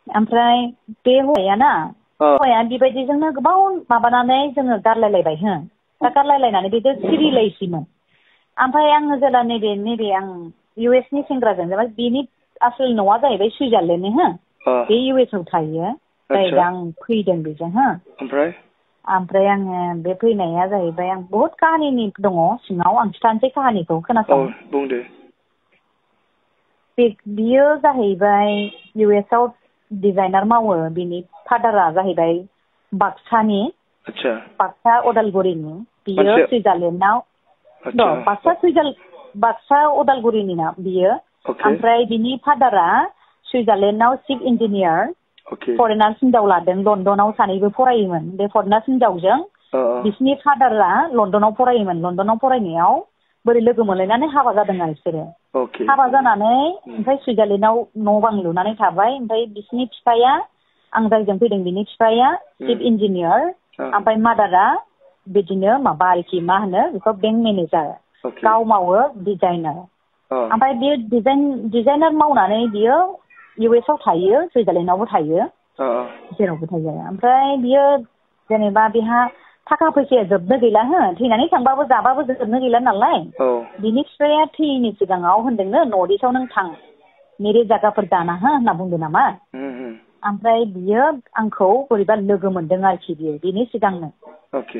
ओमफ्राय बे हौवायाना हौवाया बेबायदिजोंनो गोबाव माबानानै जोङो गारलायलायबाय हो दा गारलायलायनानै बेजों सिरिलायसैमोन ओमफ्राय आङो जेला नैबे आं इउ एस नि सेंग्राजों जेनेबा बेनि आसोल न'आ जाहैबाय सुइजारलेण्डनि हो बे इउ एस आव थायो जाय दा आं फैदों बेजों हो ओमफ्राय आङो बे फैनाया जाहैबाय आं बहुत काहानिनि दङ सिङाव आं खिथानोसै काहानिखौ खोनासं बुंदो बियो जाहैबाय इउ एस आव डिजाइनार मावो बिनि फादारा जाहैबाय बाक्सानि बाक्सा उदालगुरिनि बियो सुइजारलेण्डआव बाक्सा उदालगुरिनि ना बियो ओमफ्राय बिनि फादारा सुइजारलेण्डआव चिफ इन्जिनियार फरेनार्स हिनजाव लादों लण्डनाव सानैबो फरायोमोन बे फरेनार्स हिनजावजों बिसिनि फादारा लण्डनाव फरायोमोन लण्डनाव फरायनायाव बोरै लोगो मोनलायनानै हाबा जादों आरो बिसोरो हाबा जानानै ओमफ्राय सुइजारलेण्डआव न' बां लुनानै थाबाय ओमफ्राय बिसिनि बिफाया आं जायजों फैदों बिनि बिफाया चिफ इन्जिनियार ओमफ्राय मादारा बिदिनो माबा आरोखि मा होनो बेखौ बेंक मेनेजार गाव मावो डिजाइनार ओमफ्राय बियो डिजाइनार मावनानै बियो इउ एस आव थायो सुइजारलेण्डआवबो थायो जेरावबो थायो ओमफ्राय बियो जेनेबा बेहा थाखा फैसाया जोबनो गैला हो थैनानै थांबाबो जाबाबो जोबनो गैला नालाय बिनि बिफाया थैयैनि सिगाङाव होनदोंनो नर्थ इस्टआव नों थां मेरे जायगाफोर दाना हो होनना बुंदों नामा ओमफ्राय बियो आंखौ बोरैबा लोगो मोनदों आरोखि बियो बिनि सिगांनो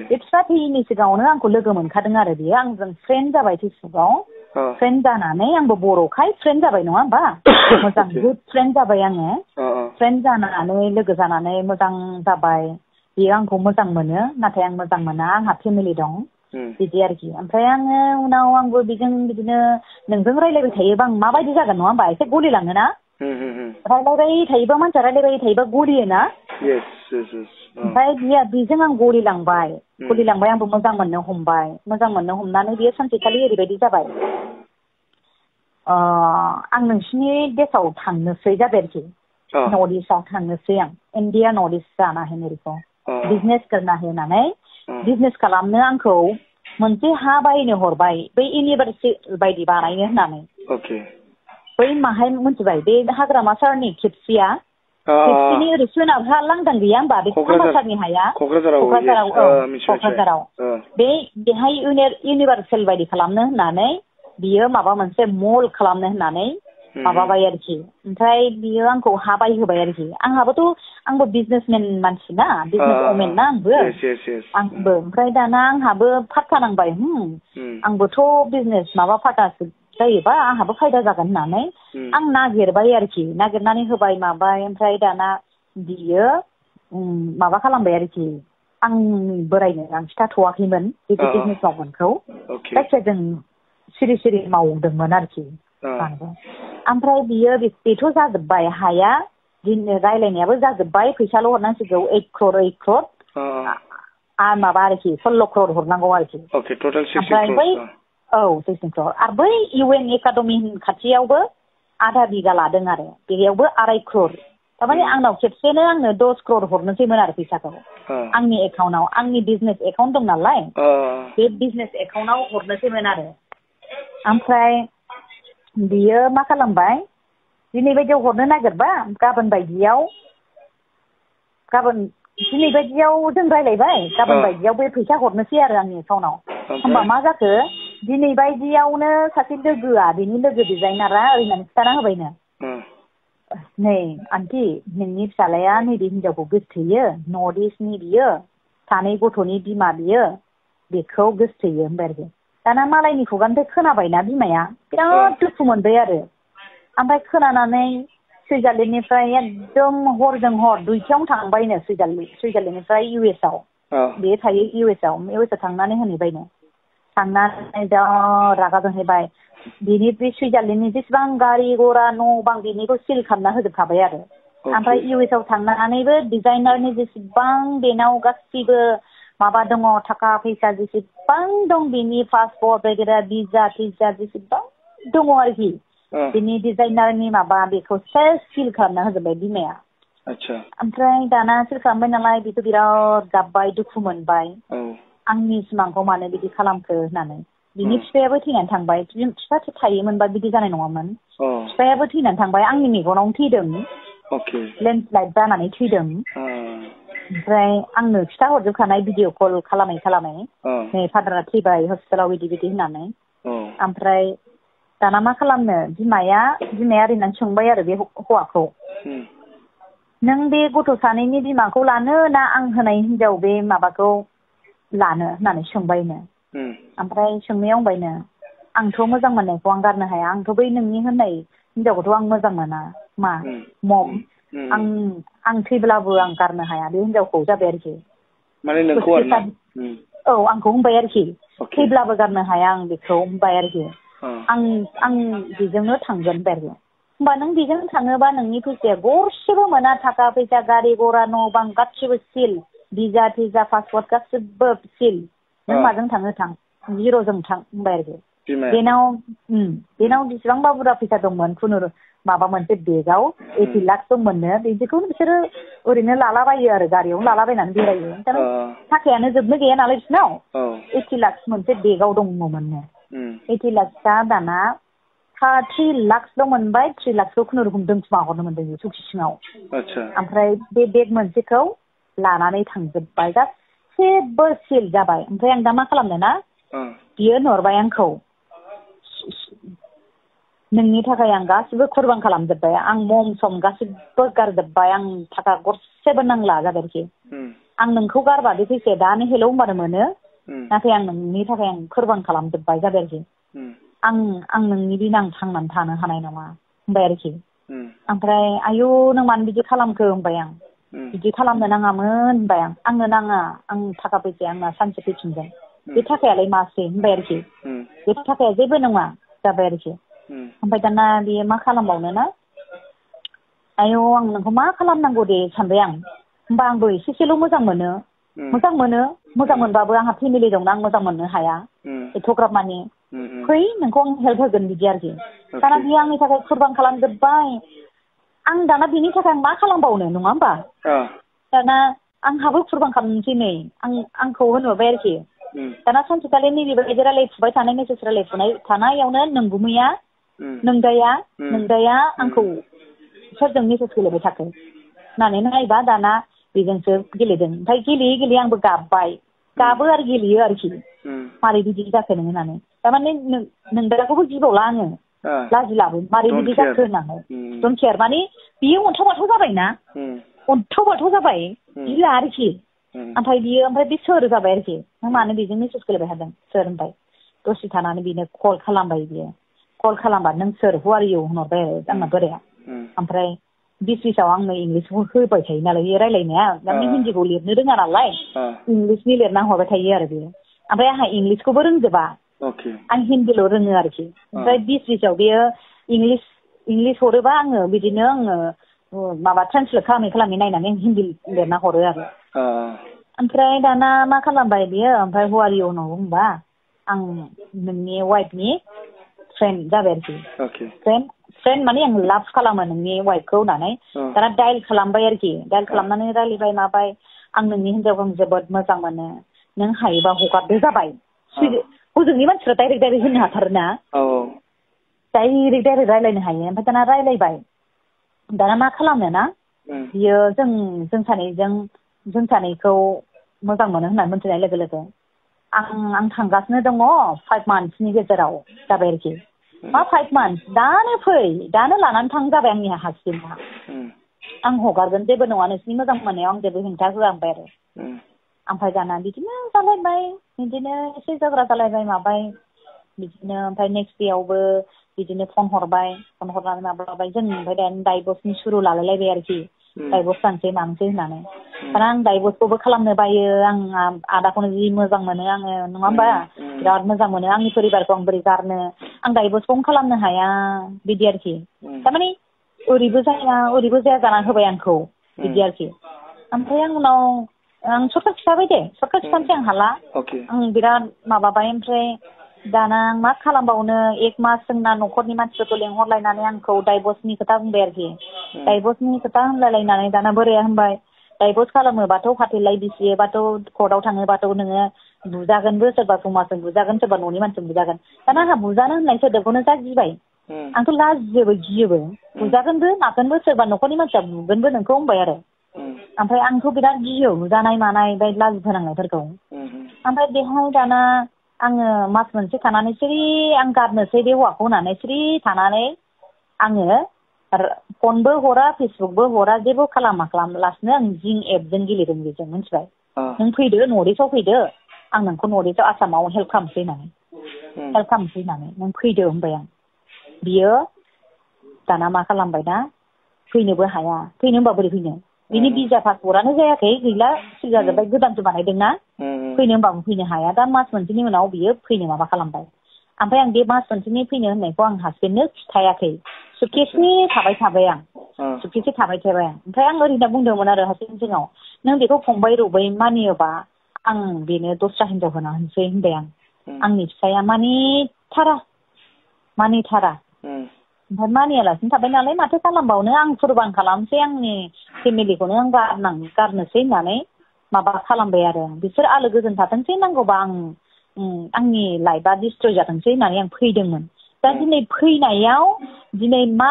बे बिफा थैयैनि सिगाङावनो आंखौ लोगो मोनखादों आरो बियो आंजों फ्रेन्ड जाबाय फेसबुकआव फ्रेन्ड जानानै आंबो बर'खाय फ्रेन्ड जाबाय नङा होमबा मोजां गुड फ्रेन्ड जाबाय आङो फ्रेन्ड जानानै लोगो जानानै मोजां जाबाय बियो आंखौ मोजां मोनो नाथाय आं मोजां मोना आंहा फेमिलि दं बिदि आरोखि ओमफ्राय आङो उनाव आंबो बेजों बिदिनो नोंजों रायलायबाय थायोबा आं माबायदि जागोन नङा होमबा एसे गलिलाङोना रायलायबाय थायोबा मानसिया रायलायबाय थायोबा गलियोना ओमफ्राय बेजों आं गलिलांबाय आंबो मोजां मोननो हमनानै बियो सानसेखालि ओरैबायदि जाबाय आं नोंसिनि देशआव थांनोसै जाबाय आरोखि नर्थ इस्टआव थांनोसै आं इण्डिया नर्थ इस्ट जाना है मेरेखौ बिजनेस करना है होननानै बिजनेस खालामनो आंखौ मोनसे हा बायनो हरबाय बै इउनिभार्सिटि बायदि बानायनो होननानै बै माहाय मिथिबाय बे हाग्रामा सारनि खेबसेनि ओरै सोनाबहा लांदां गैया होमबा बे खामारसारनि हाया क'क्राझाराव बेहाय इउनिभार्सेल बायदि खालामनो होननानै बियो माबा मोनसे मल खालामनो होननानै माबाबाय आरोखि ओमफ्राय बियो आंखौ हा बायहोबाय आरोखि आंबो बिजनेसमेन मानसि ना बिजनेस वमेन ना आंबो ओमफ्राय दाना आंहाबो फात्ता नांबाय आंबोथ' बिजनेस माबा फात्तासो जायोबा आंहाबो फायदा जागोन होननानै आं नागिरबाय आरोखि नागिरनानै होबाय माबाय ओमफ्राय दाना बियो माबा खालामबाय आरोखि आंनि बोरायनो आं खिथाथ'वाखैमोन बिदि बिजनेस मावगोनखौ जायखिया जों सिरि मावदोंमोन आरोखि ओमफ्राय बेथ' जाजोब्बाय हाया रायलायनायाबो जाजोब्बाय फैसाल' हरनांसिगौ 8 क्रर माबा आरोखि 16 क्रर हरनांगौ आरोखि ओमफ्राय बै 16 क्रर आरो बै इउ एन एकाडेमि खाथियावबो आधा बिगा लादों आरो बेयावबो 2.5 क्रर थारमाने आंनाव खेबसेनो आंनो 10 क्रर हरनोसैमोन आरो फैसाखौ आंनि एकाउन्टाव आंनि बिजनेस एकाउन्ट दं नालाय बे बिजनेस एकाउन्टाव हरनोसैमोन आरो ओमफ्राय बियो मा खालामबाय दिनै बायदियाव हरनो नागिरबा दिनै बायदियाव जों रायलायबाय गाबोन बायदियाव बे फैसा हरनोसै आरो आंनि एकाउन्टाव होमबा मा जाखो दिनै बायदियावनो सासे लोगोआ बेनि लोगो डिजाइनारा ओरैनानै खिथाना होबायनो नै आन्टि नोंनि फिसालाया नैबे हिनजावखौ गोसथोयो नर्थ इस्टनि बियो 2 गथ'नि बिमा बियो बेखौ गोसथोयो होनबाय आरोखि दाना मालायनि खुगानिफ्राय खोनाबायना बिमाया बिराद दुखु मोनबाय आरो ओमफ्राय खोनानानै सुइजारलेण्डनिफ्राय एकदम हरजों हर 2थायावनो थांबायनो सुइजारलेण्डनिफ्राय इउ एस आव बे थायो इउ एस आव थांनानै होनहैबायनो थांनानै दा रागा जोंहैबाय बिनि बे सुइजारलेण्डनि जेसेबां गारि घरा न' बां बिनिखौ सिल खालामना होजोबखाबाय आरो ओमफ्राय इउ एस आव थांनानैबो डिजाइनारनि जेसेबां बेनाव गासिबो माबा दङ थाखा फैसा जेसेबां दं बिनि पासपर्ट वगैरह भिजा जेसेबां दङ आरोखि बिनि डिजाइनारनि माबा बेखौ सेस सिल खालामना होजोबबाय बिमाया ओमफ्राय दाना सिल खालामबाय नालाय बेखौ बिराद गाबबाय दुखु मोनबाय आंनि सिमांखौ मानो बिदि खालामखो होननानै बिनि बिफायाबो थैनानै थांबाय बिफा थायोमोनबा बिदि जानाय नङामोन बिफायाबो थैनानै थांबाय आंनि मेगनावनो थैदों लेन्डस्लाइड जानानै थैदों ओमफ्राय आंनो खिथाहरजोबखानाय भिडिअ कल खालामै नै फादारा थैबाय हस्पिटालाव बिदि होननानै ओमफ्राय दाना मा खालामनो बिमाया ओरैनानै सोंबाय आरो बे हौवाखौ नों बे गथ' सानैनि बिमाखौ लानो ना आं होनाय हिनजाव बे माबाखौ लानो होननानै सोंबायनो ओमफ्राय सोंनायाव बुंबायनो आंथ' मोजां मोननायखौ आं गारनो हाया आंथ' बै नोंनि होननाय हिनजावखौथ' आं मोजां मोना मा मम आं थैब्लाबो आं गारनो हाया बे हिनजावखौ जाबाय आरोखि माने नोंखौ आरोना औ आंखौ होनबाय आरोखि थैब्लाबो गारनो हाया आं बेखौ होनबाय आरोखि आं बेजोंनो थांगोन होनबाय आरोखि होमबा नों बेजों थाङोबा नोंनि फैसाया गरसेबो मोना थाखा फैसा गारि घरा न' बां गासिबो सिल भिजा थिजा पासपर्ट गासिबो सिल नों माजों थाङो थां जिर'जों थां होनबाय आरोखि बेनाव बेसेबांबा बुरजा फैसा दंमोन माबा मोनसे बेगाव 80 लाख दंमोननो बिदिखौनो बिसोरो ओरैनो लालाबायो आरो गारियावनो लालाबायनानै बेरायो थाखायानो जोबनो गैया नालाय बिसोरनाव 80 लाख मोनसे बेगाव दङमोननो 80 लाखआ दाना 3 लाखल' मोनबाय 3 लाखखौ खुनुरुखुम दोनखुमा हरनो मोनदों सौखि सिङाव ओमफ्राय बे बेग मोनसेखौ लानानै थांजोब्बाय गासैबो सिल जाबाय ओमफ्राय आं दा मा खालामनो ना बियो नुरबाय आंखौ नोंनि थाखाय आं गासिबो कुरबान खालामजोब्बाय आं मम सम गासिबो गारजोब्बाय आं थाखा गरसेबो नांला जाबाय आरोखि आं नोंखौ गारबा बे फैसाया दानो हेलौ होनबानो मोनो नाथाय आं नोंनि थाखाय आं कुरबान खालामजोब्बाय जाबाय आरोखि आं नोंनि दिन आं थांनानै थानो हानाय नङा होनबाय आरोखि ओमफ्राय आयौ नों मानो बिदि खालामखो होनबाय आं बिदि खालामनो नाङामोन होनबाय आंनो नाङा आं थाखा फैसाया आंना सानसे फैफिनगोन बे थाखायालाय मासै होनबाय आरोखि बे थाखाया जेबो नङा जाबाय आरोखि ओमफ्राय दाना बेयो मा खालामबावनो ना आयौ आं नोंखौ मा खालामनांगौ दे सानबाय आं होमबा आंबो एसेल' मोजां मोनबाबो आंहा फेमिलि दंना आं मोजां मोननो हाया एथ'ग्राब माने फै नोंखौ आं हेल्प होगोन बिदि आरोखि दाना बियो आंनि थाखाय कुरबान खालामजोब्बाय आं दाना बिनि थाखाय मा खालामबावनो नङा होमबा दाना आंहाबो कुरबान खालामनोसै नै आंखौ होनहरबाय आरोखि दाना सानसेखालि नैबेबायदि रायलायफुबाय थानाय मेसेज रायलायफुनाय थानायावनो नोंगुमैया नोंदाया आंखौ सोरजों मेसेज गेलेबाय थाखो होननानै नायबा दाना बेजोंसो गेलेदों ओमफ्राय गेलेयै आंबो गाबो आरो गेलेयो आरोखि मारै बिदि जाखो नों होननानै थारमाने नोंदाखौबो गिबावला आङो लाजिलाबो मारै बिदि जाखो होननानै डन्ट केयार माने बियो अन्थाव बाथाव जाबायना अन्थाव बाथाव जाबाय गिला आरोखि ओमफ्राय बे सोर जाबाय आरोखि नों मानो बेजों मेसेज गेलेबाय थादों सोर होनबाय दसे थानानै बेनो कल खालामबाय बियो कल खालामबा नों सोर हु आर इउ होनहरबाय आरो आंना बोराया ओमफ्राय बिचआव आंनो इंलिसखौ होबाय थायो नालाय बे रायलायनाया माने हिन्दीखौ लिरनो रोङा नालाय इंलिसनि लिरना हरबाय थायो आरो बेयो ओमफ्राय आंहा इंलिसखौबो रोंजोबा आं हिन्दील' रोङो आरोखि ओमफ्राय बिचआव बेयो इंलिस हरोबा आङो बिदिनो माबा ट्रान्सलेट खालामै नायनानै आं हिन्दी लिरना हरो आरो ओमफ्राय दाना मा खालामबाय बियो ओमफ्राय हु आर इउ होनना बुंबा आं नोंनि वाइफनि फ्रेन्ड जाबाय आरोखि फ्रेन्ड माने आं लाभ खालामो नोंनि वाइफखौ होननानै दाना डाइल खालामबाय आरोखि डाइल खालामनानै रायलायबाय माबाय आं नोंनि हिनजावखौ जोबोद मोजां मोनो नों हायोबा हगारदो जाबाय हजोंनि मानसिफ्रा डाइरेक्ट होनो हाथारोना डाइरेक्ट रायलायनो हायो ओमफ्राय दाना रायलायबाय दाना मा खालामनो ना बियो जों सानैखौ मोजां मोनो होननानै मोनथिनाय लोगो लोगो आं थांगासिनो दङ 5 मान्थसनि गेजेराव जाबाय आरोखि मा 5 मान्थस दानो फै दानो लानानै थां जाबाय आंनि हासबेन्डआ आं हगारगोन जेबो नङा नोंसिनि मोजां मोननायाव आं जेबो हेंथा होआ होनबाय आरो ओमफ्राय दाना बिदिनो जालायबाय बिदिनो एसे झगड़ा जालायबाय माबाय बिदिनो ओमफ्राय नेक्स्ट देयावबो बिदिनो फन हरनानै माबाबाय जों ओमफ्राय दानो डाइभर्सनि सुरु लालायलायबाय आरोखि डाइभर्स जानोसै मानोसै होननानै दाना आं डाइभर्सखौबो खालामनो बायो आं आदाखौनो जि मोजां मोनो आङो नङा होमबा बिराद मोजां मोनो आंनि परिबारखौ आं बोरै गारनो आं डाइभर्सखौनो खालामनो हाया बिदि आरोखि थारमाने ओरैबो जाया जाना होबाय आंखौ बिदि आरोखि ओमफ्राय आं उनाव आं सर्टकाट खिथानोसै आं हाला आं बिराद माबाबाय ओमफ्राय दाना आं मा खालामबावनो 1 मास जोंना न'खरनि मानसिफोरखौ लेंहरलायनानै आंखौ डाइभर्सनि खोथा बुंबाय आरोखि डाइभर्सनि खोथा होनलायलायनानै दाना बोराया होनबाय डाइभर्स खालामोबाथ' फाथैलाइ बिसियोबाथ' कर्टआव थाङोबाथ' नोङो बुजागोनबो सोरबा समाजजों बुजागोन सोरबा न'नि मानसिजों बुजागोन दाना आंहा बुजानो होननाय सोदोबखौनो जा गिबाय आंथ' लाजियोबो गियोबो बुजागोनबो मागोनबो सोरबा न'खरनि मानसिया बुगोनबो नोंखौ होनबाय आरो ओमफ्राय आंथ' बिराद गियो बुजानाय मानाय बे लाजि फोनांनायफोरखौ ओमफ्राय बेहाय दाना आङो मास मोनसे थानानै सिरि आं गारनोसै बे हौवाखौ होननानै सिरि थानानै आङो फनबो हरा फेसबुकबो हरा जेबो खालामालासिनो आं जिं एपजों गेलेदों बेजों मिथिबाय नों फैदो नर्थ इस्टआव फैदो आं नोंखौ नर्थ इस्टआव आसामाव हेल्प खालामसै होननानै नों फैदो होनबाय आं बियो दाना मा खालामबाय दा फैनोबो हाया फैनो होनबा बोरै फैनो बिनि भिजा पासपर्टआनो जायाखै गैला सिल जाजोब्बाय गोदानसो बानायदोंना फैनो होनबाबो फैनो हाया दा मास मोनसेनि उनाव बियो फैनो माबा खालामबाय ओमफ्राय आं बे मास मोनसेनि फैनो होननायखौ आं हासबेन्डनो खिथायाखै सुटकेसनि थाबाय आं सुटकेसनि थाबाय आं ओमफ्राय आं ओरैनो बुंदोंमोन आरो हासबेन्ड सिगाङाव नों बेखौ फंबाय रबै मानियोबा आं बेनो दस्रा हिनजाव होना होनसै होनबाय आं आंनि फिसाया मानिथारा ओमफ्राय मानियालासिनो थाबाय नालाय माथो खालामबावनो आं कुरबान खालामसै आंनि फेमिलिखौनो आं गारनोसै होननानै माबा खालामबाय आरो बिसोर आलो गोजोन थाथोंसै नांगौबा आंनि लाइफआ डिस्ट्रय जाथोंसै होननानै आं फैदोंमोन दा दिनै फैनायाव दिनै मा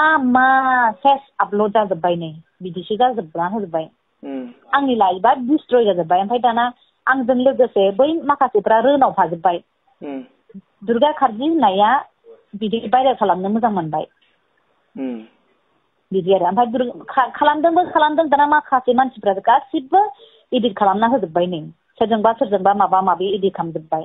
सेस आपल'ड जाजोब्बाय नै बिदिसो जाजोबना होजोब्बाय आंनि लाइफआ डिस्ट्रय जाजोब्बाय ओमफ्राय दाना आंजों लोगोसे बै माखासेफ्रा रोनाव थाजोब्बाय दुर्गा कार्जि होननाया बिदि भाइरेल खालामनो मोजां मोनबाय बिदि आरो ओमफ्राय खालामदों दाना माखासे मानसिफ्रा गासिबो इदिट खालामना होजोब्बाय नै सोरजोंबा माबा माबि इदिट खालामजोब्बाय